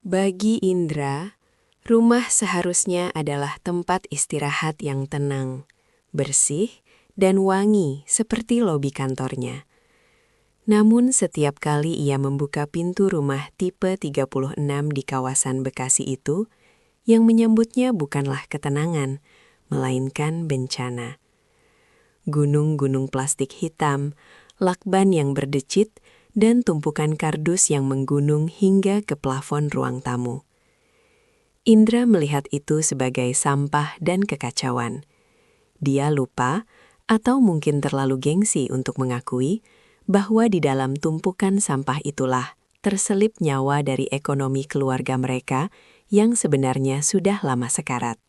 Bagi Indra, rumah seharusnya adalah tempat istirahat yang tenang, bersih, dan wangi seperti lobi kantornya. Namun setiap kali ia membuka pintu rumah tipe 36 di kawasan Bekasi itu, yang menyambutnya bukanlah ketenangan, melainkan bencana. Gunung-gunung plastik hitam, lakban yang berdecit, dan tumpukan kardus yang menggunung hingga ke plafon ruang tamu. Indra melihat itu sebagai sampah dan kekacauan. Dia lupa, atau mungkin terlalu gengsi untuk mengakui, bahwa di dalam tumpukan sampah itulah terselip nyawa dari ekonomi keluarga mereka yang sebenarnya sudah lama sekarat.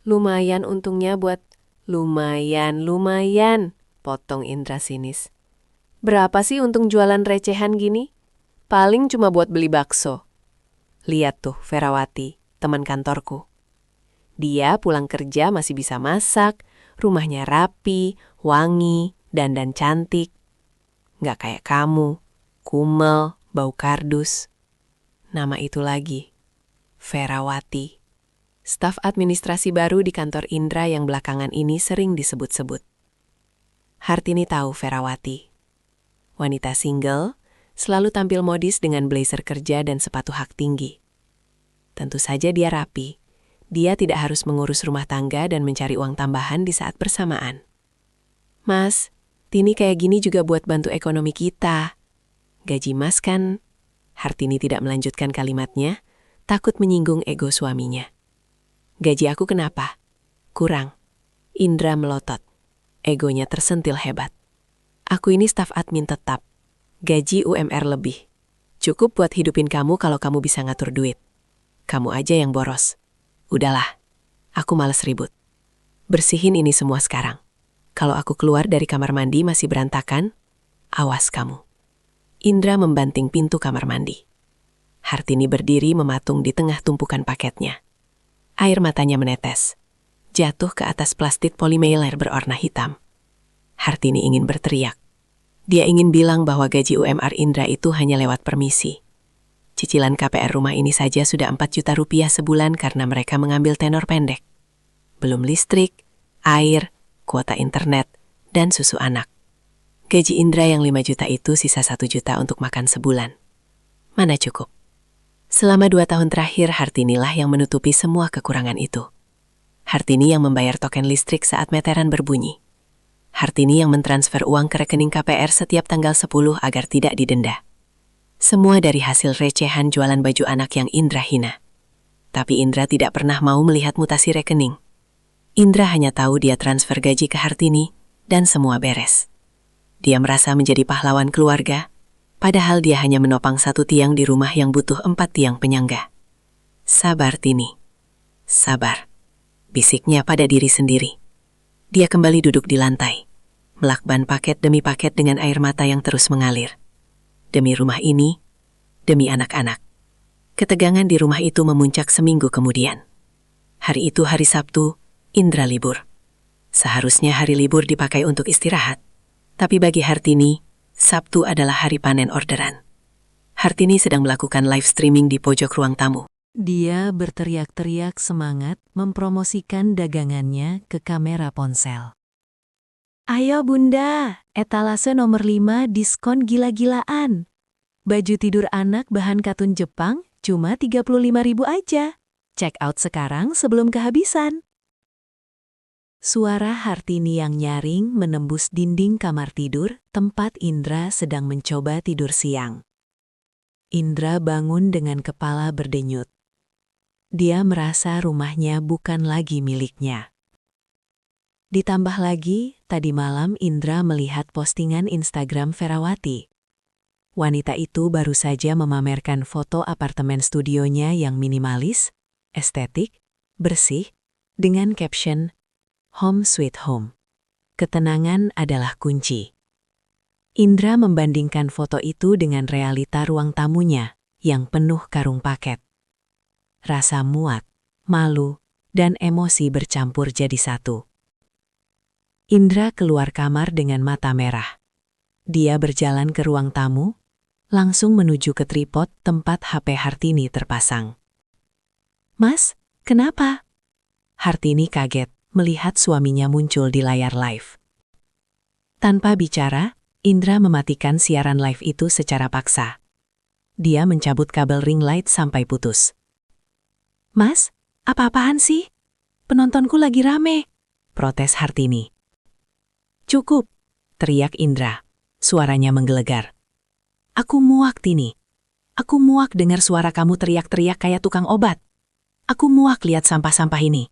Lumayan untungnya buat lumayan, potong Indra sinis. Berapa sih untung jualan recehan gini? Paling cuma buat beli bakso. Lihat tuh Ferawati, teman kantorku. Dia pulang kerja masih bisa masak, rumahnya rapi, wangi, dandan cantik. Nggak kayak kamu, kumel, bau kardus. Nama itu lagi, Ferawati. Staf administrasi baru di kantor Indra yang belakangan ini sering disebut-sebut. Hartini tahu Ferawati. Wanita single, selalu tampil modis dengan blazer kerja dan sepatu hak tinggi. Tentu saja dia rapi. Dia tidak harus mengurus rumah tangga dan mencari uang tambahan di saat bersamaan. Mas, Tini kayak gini juga buat bantu ekonomi kita. Gaji Mas kan? Hartini tidak melanjutkan kalimatnya, takut menyinggung ego suaminya. Gaji aku kenapa? Kurang. Indra melotot. Egonya tersentil hebat. Aku ini staf admin tetap. Gaji UMR lebih. Cukup buat hidupin kamu kalau kamu bisa ngatur duit. Kamu aja yang boros. Udahlah, aku malas ribut. Bersihin ini semua sekarang. Kalau aku keluar dari kamar mandi masih berantakan, awas kamu. Indra membanting pintu kamar mandi. Hartini berdiri mematung di tengah tumpukan paketnya. Air matanya menetes, jatuh ke atas plastik polimer berwarna hitam. Hartini ingin berteriak. Dia ingin bilang bahwa gaji UMR Indra itu hanya lewat permisi. Cicilan KPR rumah ini saja sudah 4 juta rupiah sebulan karena mereka mengambil tenor pendek. Belum listrik, air, kuota internet, dan susu anak. Gaji Indra yang 5 juta itu sisa 1 juta untuk makan sebulan. Mana cukup? Selama 2 tahun terakhir, Hartinilah yang menutupi semua kekurangan itu. Hartini yang membayar token listrik saat meteran berbunyi. Hartini yang mentransfer uang ke rekening KPR setiap tanggal 10 agar tidak didenda. Semua dari hasil recehan jualan baju anak yang Indra hina. Tapi Indra tidak pernah mau melihat mutasi rekening. Indra hanya tahu dia transfer gaji ke Hartini dan semua beres. Dia merasa menjadi pahlawan keluarga, padahal dia hanya menopang 1 tiang di rumah yang butuh 4 tiang penyangga. Sabar, Tini. Sabar. bisiknya pada diri sendiri. Dia kembali duduk di lantai, melakban paket demi paket dengan air mata yang terus mengalir. Demi rumah ini, demi anak-anak. Ketegangan di rumah itu memuncak seminggu kemudian. Hari itu hari Sabtu, Indra libur. Seharusnya hari libur dipakai untuk istirahat. Tapi bagi Hartini, Sabtu adalah hari panen orderan. Hartini sedang melakukan live streaming di pojok ruang tamu. Dia berteriak-teriak semangat mempromosikan dagangannya ke kamera ponsel. Ayo bunda, etalase nomor 5 diskon gila-gilaan. Baju tidur anak bahan katun Jepang cuma 35.000 aja. Check out sekarang sebelum kehabisan. Suara Hartini yang nyaring menembus dinding kamar tidur tempat Indra sedang mencoba tidur siang. Indra bangun dengan kepala berdenyut. Dia merasa rumahnya bukan lagi miliknya. Ditambah lagi, tadi malam Indra melihat postingan Instagram Ferawati. Wanita itu baru saja memamerkan foto apartemen studionya yang minimalis, estetik, bersih, dengan caption, "Home Sweet Home. Ketenangan adalah kunci." Indra membandingkan foto itu dengan realita ruang tamunya yang penuh karung paket. Rasa muak, malu, dan emosi bercampur jadi satu. Indra keluar kamar dengan mata merah. Dia berjalan ke ruang tamu, langsung menuju ke tripod tempat HP Hartini terpasang. "Mas, kenapa?" Hartini kaget melihat suaminya muncul di layar live. Tanpa bicara, Indra mematikan siaran live itu secara paksa. Dia mencabut kabel ring light sampai putus. "Mas, apa-apaan sih? Penontonku lagi rame," protes Hartini. "Cukup," teriak Indra. Suaranya menggelegar. "Aku muak, Tini. Aku muak dengar suara kamu teriak-teriak kayak tukang obat. Aku muak lihat sampah-sampah ini."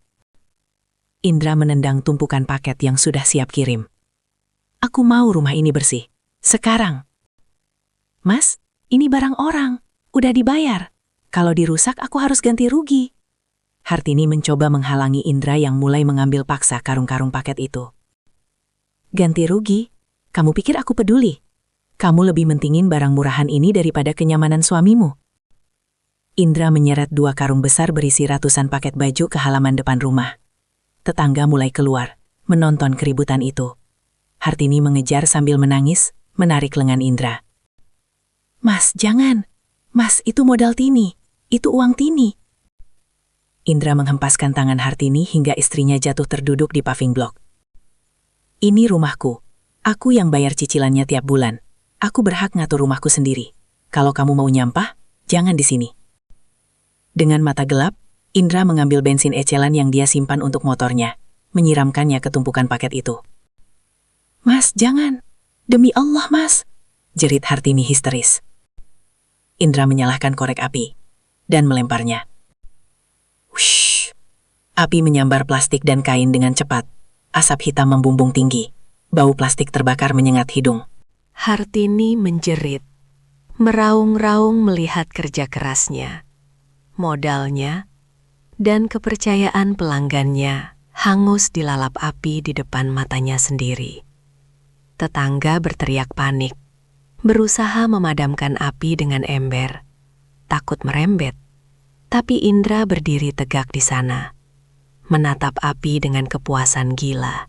Indra menendang tumpukan paket yang sudah siap kirim. "Aku mau rumah ini bersih. Sekarang." "Mas, ini barang orang. Udah dibayar. Kalau dirusak aku harus ganti rugi." Hartini mencoba menghalangi Indra yang mulai mengambil paksa karung-karung paket itu. "Ganti rugi? Kamu pikir aku peduli? Kamu lebih mentingin barang murahan ini daripada kenyamanan suamimu." Indra menyeret 2 karung besar berisi ratusan paket baju ke halaman depan rumah. Tetangga mulai keluar, menonton keributan itu. Hartini mengejar sambil menangis, menarik lengan Indra. "Mas, jangan. Mas, itu modal Tini. Itu uang Tini." Indra menghempaskan tangan Hartini hingga istrinya jatuh terduduk di paving block. "Ini rumahku. Aku yang bayar cicilannya tiap bulan. Aku berhak ngatur rumahku sendiri. Kalau kamu mau nyampah, jangan di sini." Dengan mata gelap, Indra mengambil bensin ecelan yang dia simpan untuk motornya, menyiramkannya ke tumpukan paket itu. "Mas, jangan. Demi Allah, Mas," jerit Hartini histeris. Indra menyalakan korek api dan melemparnya. Wush! Api menyambar plastik dan kain dengan cepat. Asap hitam membumbung tinggi. Bau plastik terbakar menyengat hidung. Hartini menjerit, meraung-raung melihat kerja kerasnya, modalnya, dan kepercayaan pelanggannya hangus dilalap api di depan matanya sendiri. Tetangga berteriak panik, berusaha memadamkan api dengan ember, takut merembet. Tapi Indra berdiri tegak di sana, menatap api dengan kepuasan gila.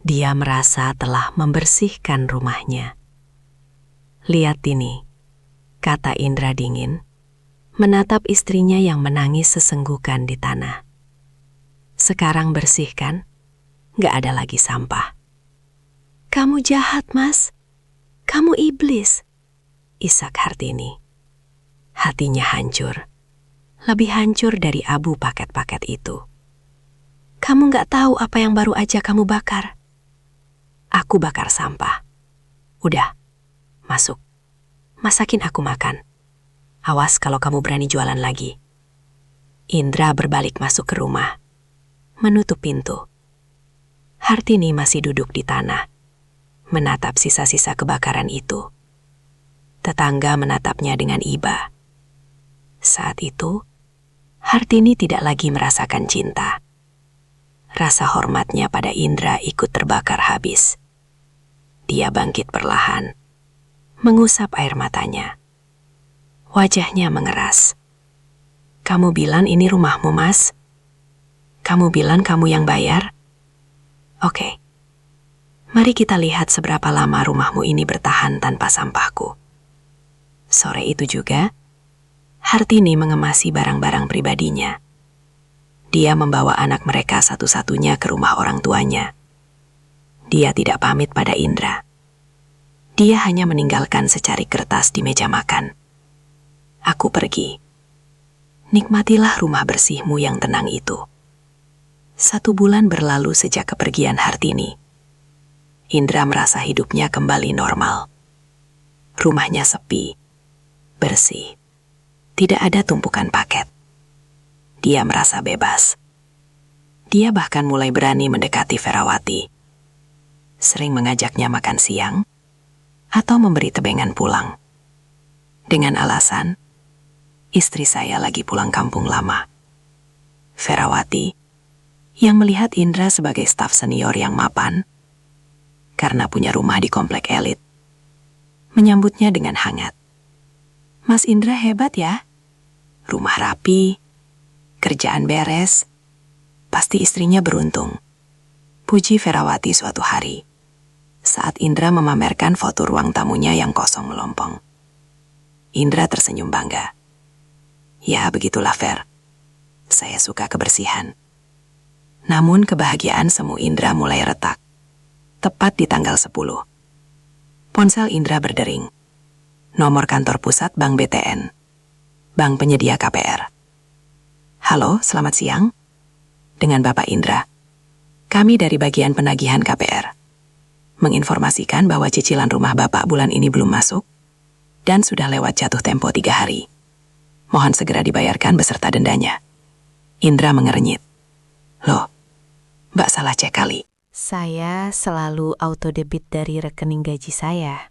Dia merasa telah membersihkan rumahnya. "Lihat ini," kata Indra dingin, menatap istrinya yang menangis sesenggukan di tanah. "Sekarang bersih kan? Gak ada lagi sampah." "Kamu jahat, Mas. Kamu iblis," isak Hartini. Hatinya hancur. Lebih hancur dari abu paket-paket itu. "Kamu gak tahu apa yang baru aja kamu bakar." "Aku bakar sampah. Udah, masuk. Masakin aku makan. Awas kalau kamu berani jualan lagi." Indra berbalik masuk ke rumah, menutup pintu. Hartini masih duduk di tanah, menatap sisa-sisa kebakaran itu. Tetangga menatapnya dengan iba. Saat itu, Hartini tidak lagi merasakan cinta. Rasa hormatnya pada Indra ikut terbakar habis. Dia bangkit perlahan, mengusap air matanya. Wajahnya mengeras. "Kamu bilang ini rumahmu, Mas? Kamu bilang kamu yang bayar? Oke. Mari kita lihat seberapa lama rumahmu ini bertahan tanpa sampahku." Sore itu juga, Hartini mengemasi barang-barang pribadinya. Dia membawa anak mereka satu-satunya ke rumah orang tuanya. Dia tidak pamit pada Indra. Dia hanya meninggalkan secari kertas di meja makan. "Aku pergi. Nikmatilah rumah bersihmu yang tenang itu." 1 bulan berlalu sejak kepergian Hartini. Indra merasa hidupnya kembali normal. Rumahnya sepi, bersih. Tidak ada tumpukan paket. Dia merasa bebas. Dia bahkan mulai berani mendekati Ferawati. Sering mengajaknya makan siang atau memberi tebengan pulang. Dengan alasan, "Istri saya lagi pulang kampung lama." Ferawati, yang melihat Indra sebagai staf senior yang mapan, karena punya rumah di komplek elit, menyambutnya dengan hangat. "Mas Indra hebat ya. Rumah rapi, kerjaan beres. Pasti istrinya beruntung," puji Ferawati suatu hari, saat Indra memamerkan foto ruang tamunya yang kosong melompong. Indra tersenyum bangga. "Ya, begitulah Fer. Saya suka kebersihan." Namun kebahagiaan semu Indra mulai retak. Tepat di tanggal 10. Ponsel Indra berdering. Nomor kantor pusat Bank BTN. Bank penyedia KPR. "Halo, selamat siang. Dengan Bapak Indra. Kami dari bagian penagihan KPR. Menginformasikan bahwa cicilan rumah Bapak bulan ini belum masuk dan sudah lewat jatuh tempo 3 hari. Mohon segera dibayarkan beserta dendanya." Indra mengernyit. "Loh, Mbak salah cek kali." Saya selalu auto debit dari rekening gaji saya.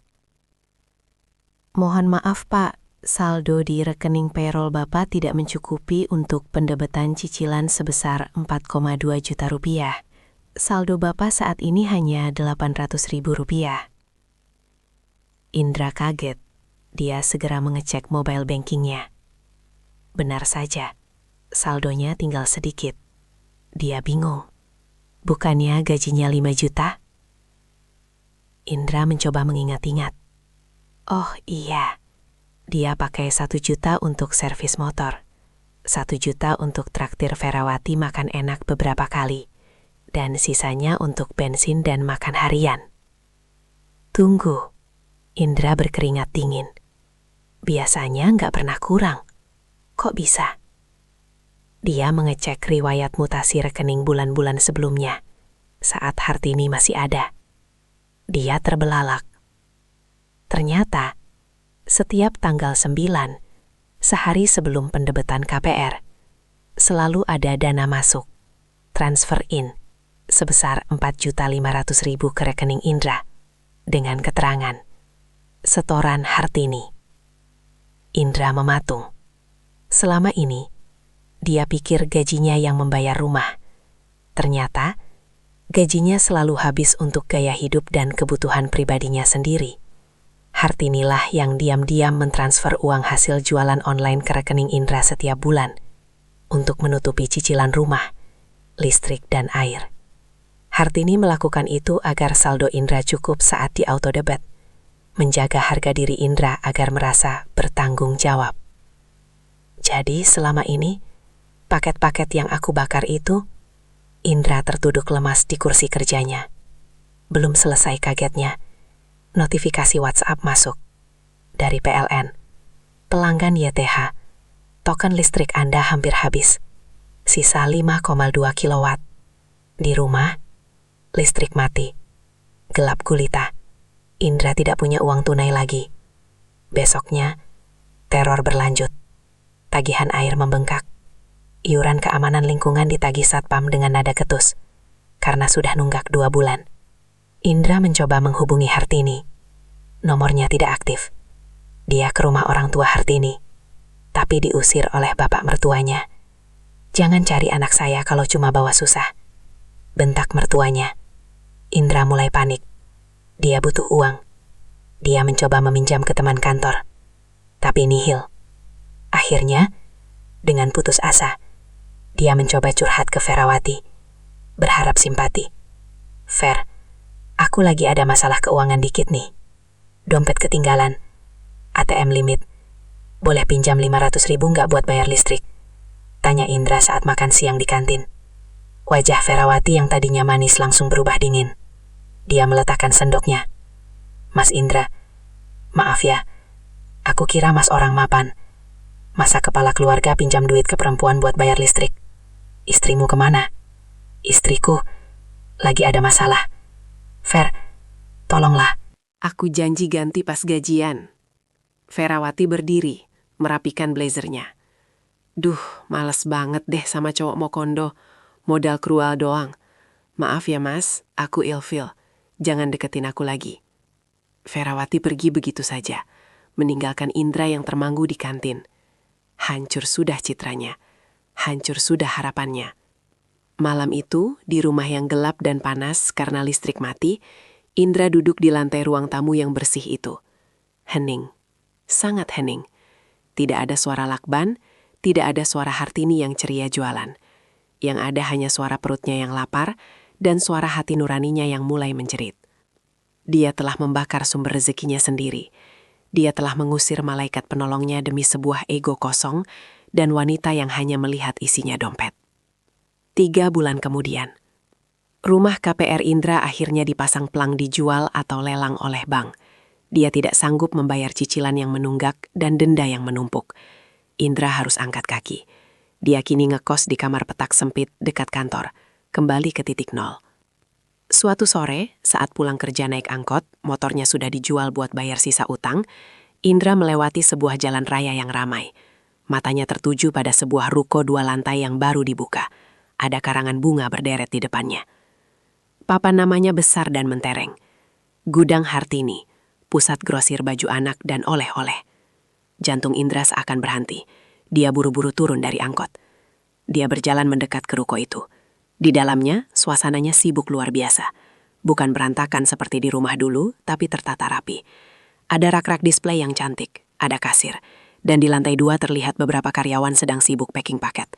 Mohon maaf Pak, saldo di rekening payroll Bapak tidak mencukupi untuk pendebetan cicilan sebesar 4,2 juta rupiah. Saldo Bapak saat ini hanya 800.000 rupiah. Indra kaget. Dia segera mengecek mobile bankingnya. Benar saja, saldonya tinggal sedikit. Dia bingung. Bukannya gajinya 5 juta? Indra mencoba mengingat-ingat. Oh iya, dia pakai 1 juta untuk servis motor, 1 juta untuk traktir Ferawati makan enak beberapa kali, dan sisanya untuk bensin dan makan harian. Tunggu, Indra berkeringat dingin. Biasanya nggak pernah kurang. Kok bisa? Dia mengecek riwayat mutasi rekening bulan-bulan sebelumnya, saat Hartini masih ada. Dia terbelalak. Ternyata, setiap tanggal 9, sehari sebelum pendebetan KPR, selalu ada dana masuk, transfer in, sebesar 4.500.000 ke rekening Indra, dengan keterangan, setoran Hartini. Indra mematung. Selama ini, dia pikir gajinya yang membayar rumah. Ternyata, gajinya selalu habis untuk gaya hidup dan kebutuhan pribadinya sendiri. Hartinilah yang diam-diam mentransfer uang hasil jualan online ke rekening Indra setiap bulan untuk menutupi cicilan rumah, listrik, dan air. Hartini melakukan itu agar saldo Indra cukup saat di autodebit, menjaga harga diri Indra agar merasa bertanggung jawab. Jadi selama ini, paket-paket yang aku bakar itu, Indra tertuduk lemas di kursi kerjanya. Belum selesai kagetnya, notifikasi WhatsApp masuk. Dari PLN. Pelanggan YTH. Token listrik Anda hampir habis. Sisa 5,2 kilowatt. Di rumah, listrik mati. Gelap gulita. Indra tidak punya uang tunai lagi. Besoknya, teror berlanjut. Tagihan air membengkak. Iuran keamanan lingkungan ditagih Satpam dengan nada ketus, karena sudah nunggak 2 bulan. Indra mencoba menghubungi Hartini. Nomornya tidak aktif. Dia ke rumah orang tua Hartini, tapi diusir oleh bapak mertuanya. Jangan cari anak saya kalau cuma bawa susah. bentak mertuanya. Indra mulai panik. Dia butuh uang. Dia mencoba meminjam ke teman kantor, tapi nihil. Akhirnya, dengan putus asa, dia mencoba curhat ke Ferawati, berharap simpati. Fer, aku lagi ada masalah keuangan dikit nih. Dompet ketinggalan, ATM limit. Boleh pinjam 500.000 nggak buat bayar listrik? Tanya Indra saat makan siang di kantin. Wajah Ferawati yang tadinya manis langsung berubah dingin. Dia meletakkan sendoknya. Mas Indra, maaf ya, aku kira mas orang mapan. Masa kepala keluarga pinjam duit ke perempuan buat bayar listrik? Istrimu kemana? Istriku lagi ada masalah. Fer, tolonglah. Aku janji ganti pas gajian. Ferawati berdiri, merapikan blazernya. Duh, males banget deh sama cowok Mokondo. Modal krual doang. Maaf ya mas, aku ilfil. Jangan deketin aku lagi. Ferawati pergi begitu saja, meninggalkan Indra yang termanggu di kantin. Hancur sudah citranya. Hancur sudah harapannya. Malam itu, di rumah yang gelap dan panas karena listrik mati, Indra duduk di lantai ruang tamu yang bersih itu. Hening. Sangat hening. Tidak ada suara lakban, tidak ada suara Hartini yang ceria jualan. Yang ada hanya suara perutnya yang lapar dan suara hati nuraninya yang mulai menjerit. Dia telah membakar sumber rezekinya sendiri. Dia telah mengusir malaikat penolongnya demi sebuah ego kosong dan wanita yang hanya melihat isinya dompet. 3 bulan kemudian, rumah KPR Indra akhirnya dipasang pelang dijual atau lelang oleh bank. Dia tidak sanggup membayar cicilan yang menunggak dan denda yang menumpuk. Indra harus angkat kaki. Dia kini ngekos di kamar petak sempit dekat kantor, kembali ke titik nol. Suatu sore, saat pulang kerja naik angkot, motornya sudah dijual buat bayar sisa utang, Indra melewati sebuah jalan raya yang ramai. Matanya tertuju pada sebuah ruko 2 lantai yang baru dibuka. Ada karangan bunga berderet di depannya. Papan namanya besar dan mentereng. Gudang Hartini, pusat grosir baju anak dan oleh-oleh. Jantung Indra seakan berhenti. Dia buru-buru turun dari angkot. Dia berjalan mendekat ke ruko itu. Di dalamnya, suasananya sibuk luar biasa. Bukan berantakan seperti di rumah dulu, tapi tertata rapi. Ada rak-rak display yang cantik, ada kasir, dan di lantai 2 terlihat beberapa karyawan sedang sibuk packing paket.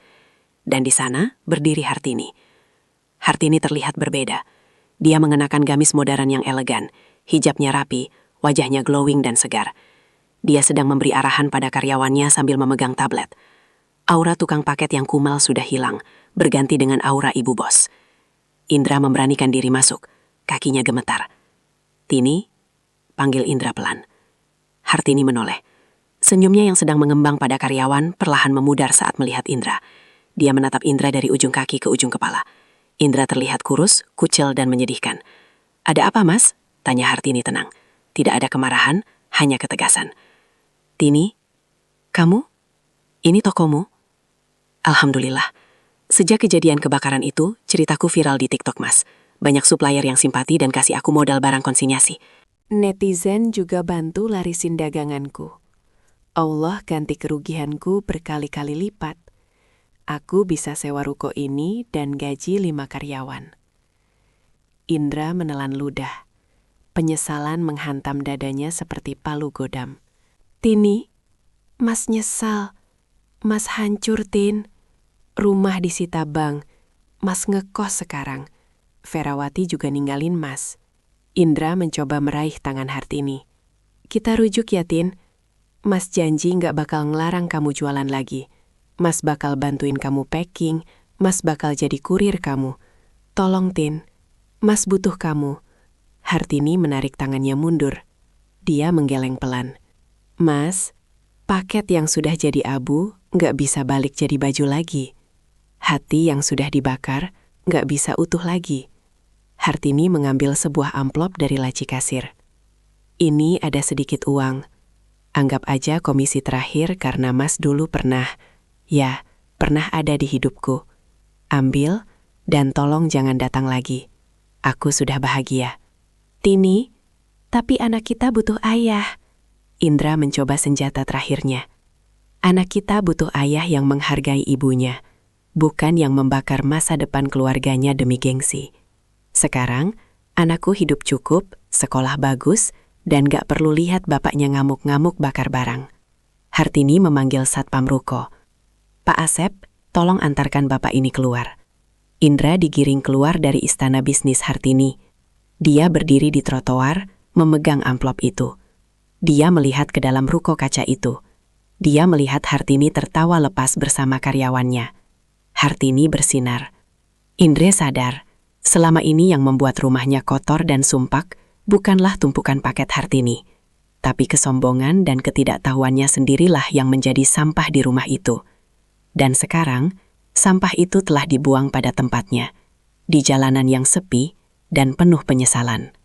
Dan di sana berdiri Hartini. Hartini terlihat berbeda. Dia mengenakan gamis modern yang elegan, hijabnya rapi, wajahnya glowing dan segar. Dia sedang memberi arahan pada karyawannya sambil memegang tablet. Aura tukang paket yang kumal sudah hilang, berganti dengan aura ibu bos. Indra memberanikan diri masuk, kakinya gemetar. Tini, panggil Indra pelan. Hartini menoleh. Senyumnya yang sedang mengembang pada karyawan perlahan memudar saat melihat Indra. Dia menatap Indra dari ujung kaki ke ujung kepala. Indra terlihat kurus, kucel dan menyedihkan. Ada apa mas? Tanya Hartini tenang. Tidak ada kemarahan, hanya ketegasan. Tini, kamu? Ini tokomu? Alhamdulillah. Sejak kejadian kebakaran itu, ceritaku viral di TikTok mas. Banyak supplier yang simpati dan kasih aku modal barang konsinyasi. Netizen juga bantu larisin daganganku. Allah ganti kerugianku berkali-kali lipat. Aku bisa sewa ruko ini dan gaji 5 karyawan. Indra menelan ludah. Penyesalan menghantam dadanya seperti palu godam. Tini, mas nyesal. Mas hancur, Tin. Rumah disita bank. Mas ngekos sekarang. Ferawati juga ninggalin mas. Indra mencoba meraih tangan Hartini. Kita rujuk ya, Tin. Mas janji nggak bakal ngelarang kamu jualan lagi. Mas bakal bantuin kamu packing. Mas bakal jadi kurir kamu. Tolong, Tin. Mas butuh kamu. Hartini menarik tangannya mundur. Dia menggeleng pelan. Mas, paket yang sudah jadi abu nggak bisa balik jadi baju lagi. Hati yang sudah dibakar nggak bisa utuh lagi. Hartini mengambil sebuah amplop dari laci kasir. Ini ada sedikit uang. Anggap aja komisi terakhir karena mas dulu pernah ada di hidupku. Ambil dan tolong jangan datang lagi. Aku sudah bahagia. Tini, tapi anak kita butuh ayah. Indra mencoba senjata terakhirnya. Anak kita butuh ayah yang menghargai ibunya. bukan yang membakar masa depan keluarganya demi gengsi. Sekarang, anakku hidup cukup, sekolah bagus, dan gak perlu lihat bapaknya ngamuk-ngamuk bakar barang. Hartini memanggil Satpam Ruko. Pak Asep, tolong antarkan bapak ini keluar. Indra digiring keluar dari istana bisnis Hartini. Dia berdiri di trotoar, memegang amplop itu. Dia melihat ke dalam ruko kaca itu. Dia melihat Hartini tertawa lepas bersama karyawannya. Hartini bersinar. Indra sadar, selama ini yang membuat rumahnya kotor dan sumpak bukanlah tumpukan paket Hartini, tapi kesombongan dan ketidaktahuannya sendirilah yang menjadi sampah di rumah itu. Dan sekarang, sampah itu telah dibuang pada tempatnya, di jalanan yang sepi dan penuh penyesalan.